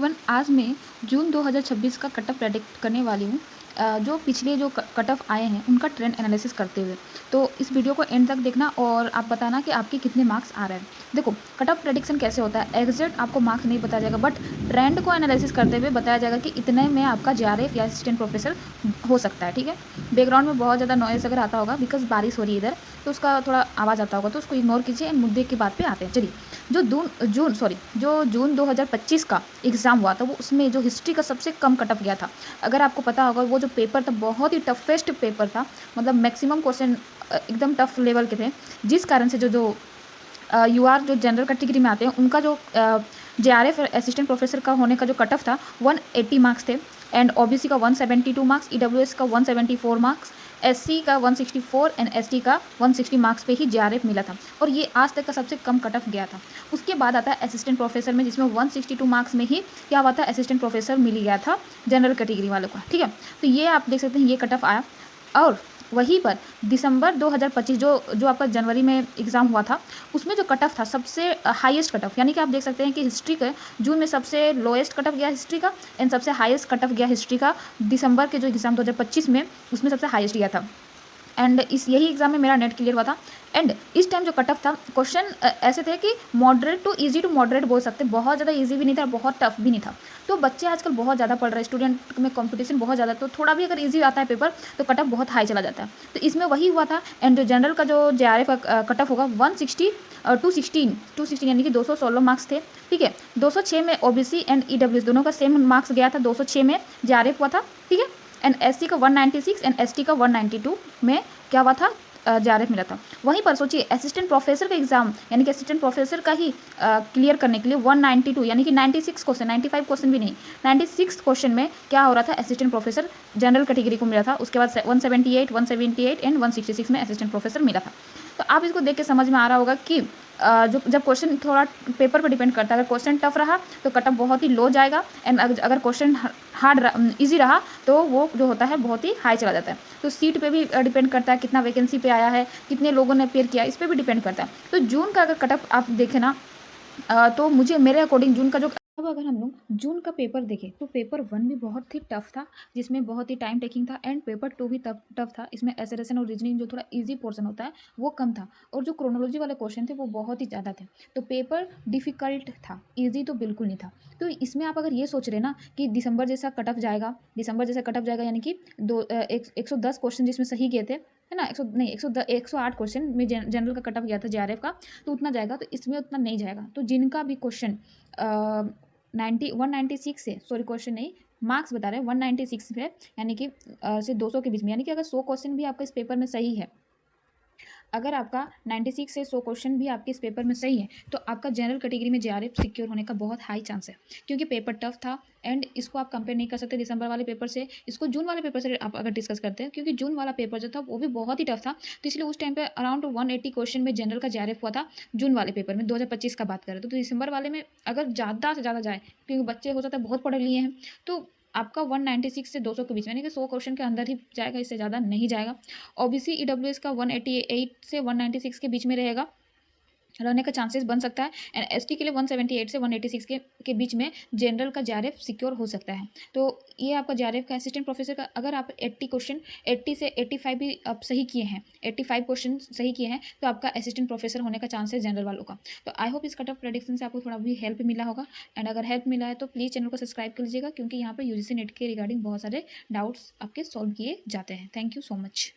Everyone, आज मैं जून 2026 का कट ऑफ प्रेडिक्ट करने वाली हूँ। जो पिछले जो कट ऑफ आए हैं उनका ट्रेंड एनालिसिस करते हुए। तो इस वीडियो को एंड तक देखना और आप बताना कि आपके कितने मार्क्स आ रहे हैं। देखो, कट ऑफ प्रेडिक्शन कैसे होता है, एग्जैक्ट आपको मार्क्स नहीं बताया जाएगा, बट ट्रेंड को एनालिसिस करते हुए बताया जाएगा कि इतने में आपका जेआरएफ या असिस्टेंट प्रोफेसर हो सकता है। ठीक है, बैकग्राउंड में बहुत ज़्यादा नॉइज़ अगर आता होगा बिकॉज बारिश हो रही है इधर, तो उसका थोड़ा आवाज़ आता होगा, तो उसको इग्नोर कीजिए एंड मुद्दे की बात पे आते हैं। चलिए, जो जून 2025 का एग्ज़ाम हुआ था वो उसमें जो हिस्ट्री का सबसे कम कट ऑफ गया था। अगर आपको पता होगा, वो जो पेपर था बहुत ही टफेस्ट पेपर था, मतलब मैक्सिमम क्वेश्चन एकदम टफ लेवल के थे, जिस कारण से जो यूआर जो जनरल कैटेगरी में आते हैं उनका जो जेआरएफ असिस्टेंट प्रोफेसर का होने का जो कट ऑफ था 180 मार्क्स थे, एंड ओबीसी का 172 मार्क्स, ईडब्ल्यूएस का 174 मार्क्स, एससी का 164 एंड एसटी का 160 मार्क्स पे ही जेआरएफ मिला था, और ये आज तक का सबसे कम कट ऑफ गया था। उसके बाद आता है असिस्टेंट प्रोफेसर में, जिसमें 162 मार्क्स में ही क्या हुआ था, असिस्टेंट प्रोफेसर मिल गया था जनरल कैटेगरी वालों को। ठीक है, तो ये आप देख सकते हैं, ये कट ऑफ आया। और वहीं पर दिसंबर 2025 जो आपका जनवरी में एग्ज़ाम हुआ था, उसमें जो कट ऑफ था सबसे हाईएस्ट कट ऑफ, यानी कि आप देख सकते हैं कि हिस्ट्री के जून में सबसे लोएस्ट कट ऑफ गया हिस्ट्री का, एंड सबसे हाईएस्ट कट ऑफ गया हिस्ट्री का दिसंबर के जो एग्ज़ाम 2025 में, उसमें सबसे हाईएस्ट गया था। एंड यही एग्जाम में मेरा नेट क्लियर हुआ था। एंड इस टाइम जो कट ऑफ था, क्वेश्चन ऐसे थे कि moderate to easy to moderate बोल सकते, बहुत ज़्यादा इजी भी नहीं था, बहुत टफ भी नहीं था। तो बच्चे आजकल बहुत ज़्यादा पढ़ रहे हैं, स्टूडेंट में कंपटीशन बहुत ज़्यादा, तो थोड़ा भी अगर इजी आता है पेपर तो कट ऑफ बहुत हाई चला जाता है। तो इसमें वही हुआ था। एंड जो जनरल का जो जेआरएफ का कट ऑफ होगा 216 यानी कि 216 मार्क्स थे। ठीक है, 206 में ओबीसी एंड ईडब्ल्यूएस दोनों का सेम मार्क्स गया था, 206 में जेआरएफ हुआ था। ठीक है, एंड एससी का 196 एंड एसटी का 192 में क्या हुआ था, जेआरएफ मिला था। वहीं पर सोचिए, असिस्टेंट प्रोफेसर का एग्जाम, यानी कि असिस्टेंट प्रोफेसर का ही क्लियर करने के लिए 192 यानी कि 96 क्वेश्चन, 95 क्वेश्चन भी नहीं, 96 क्वेश्चन में क्या हो रहा था, असिस्टेंट प्रोफेसर जनरल कैटेगरी को मिला था। उसके बाद 178 एंड 166 में असिस्टेंट प्रोफेसर मिला था। तो आप इसको देख के समझ में आ रहा होगा कि जो जब क्वेश्चन थोड़ा पेपर पर डिपेंड करता है, अगर क्वेश्चन टफ रहा तो कट ऑफ बहुत ही लो जाएगा, एंड अगर क्वेश्चन हार्ड इजी रहा तो वो जो होता है बहुत ही हाई चला जाता है। तो सीट पे भी डिपेंड करता है, कितना वैकेंसी पे आया है, कितने लोगों ने अपेयर किया, इस पर भी डिपेंड करता है। तो जून का अगर कट ऑफ आप देखें ना, तो मुझे मेरे अकॉर्डिंग जून का जो, अब अगर हम लोग जून का पेपर देखें तो पेपर 1 भी बहुत ही टफ था, जिसमें बहुत ही टाइम टेकिंग था, एंड पेपर 2 भी टफ था। इसमें एसेरेशन और रीजनिंग जो थोड़ा इजी पोर्शन होता है वो कम था, और जो क्रोनोलॉजी वाले क्वेश्चन थे वो बहुत ही ज़्यादा थे। तो पेपर डिफ़िकल्ट था, इजी तो बिल्कुल नहीं था। तो इसमें आप अगर ये सोच रहे ना कि दिसंबर जैसा कट ऑफ जाएगा, यानी कि 110 क्वेश्चन जिसमें सही गए थे, है ना, 100 नहीं 108 क्वेश्चन में जनरल का कट ऑफ गया था जेआरएफ का, तो उतना जाएगा। तो इसमें उतना नहीं जाएगा। तो जिनका भी क्वेश्चन 196 से, सॉरी क्वेश्चन नहीं, मार्क्स बता रहे हैं 196 है, यानी कि से 200 के बीच में, यानी कि अगर 100 क्वेश्चन भी आपका इस पेपर में सही है, अगर आपका 96 से 100 क्वेश्चन भी आपके इस पेपर में सही है, तो आपका जनरल कैटेगरी में जेआरएफ सिक्योर होने का बहुत हाई चांस है, क्योंकि पेपर टफ था। एंड इसको आप कंपेयर नहीं कर सकते दिसंबर वाले पेपर से, इसको जून वाले पेपर से आप अगर डिस्कस करते हैं, क्योंकि जून वाला पेपर जो था वो भी बहुत ही टफ था। तो इसलिए उस टाइम पे अराउंड 180 क्वेश्चन में जनरल का जेआरएफ हुआ था जून वाले पेपर में, 2025 का बात करें तो दिसंबर वाले में अगर ज़्यादा से ज़्यादा जाए, क्योंकि बच्चे हो सकता है बहुत पढ़ लिए हैं, तो आपका 196 से 200 के बीच में, यानी कि 100 क्वेश्चन के अंदर ही जाएगा, इससे ज़्यादा नहीं जाएगा। ओबीसी ईडब्ल्यूएस का 188 से 196 के बीच में रहेगा, रहने का चांसेस बन सकता है। एंड एसटी के लिए 178 से 186 के बीच में जनरल का जेआरएफ सिक्योर हो सकता है। तो ये आपका जेआरएफ का असिस्टेंट प्रोफेसर का, अगर आप 80 से 85 भी आप सही किए हैं, 85 क्वेश्चन सही किए हैं, तो आपका असिस्टेंट प्रोफेसर होने का चांस है जनरल वालों का। तो आई होप इस कट ऑफ प्रेडिक्शन से आपको थोड़ा भी हेल्प मिला होगा। एंड अगर हेल्प मिला है तो प्लीज़ चैनल को सब्सक्राइब कर लीजिएगा, क्योंकि यहाँ पर यूजीसी नेट के रिगार्डिंग बहुत सारे डाउट्स आपके सॉल्व किए जाते हैं। Thank you so much.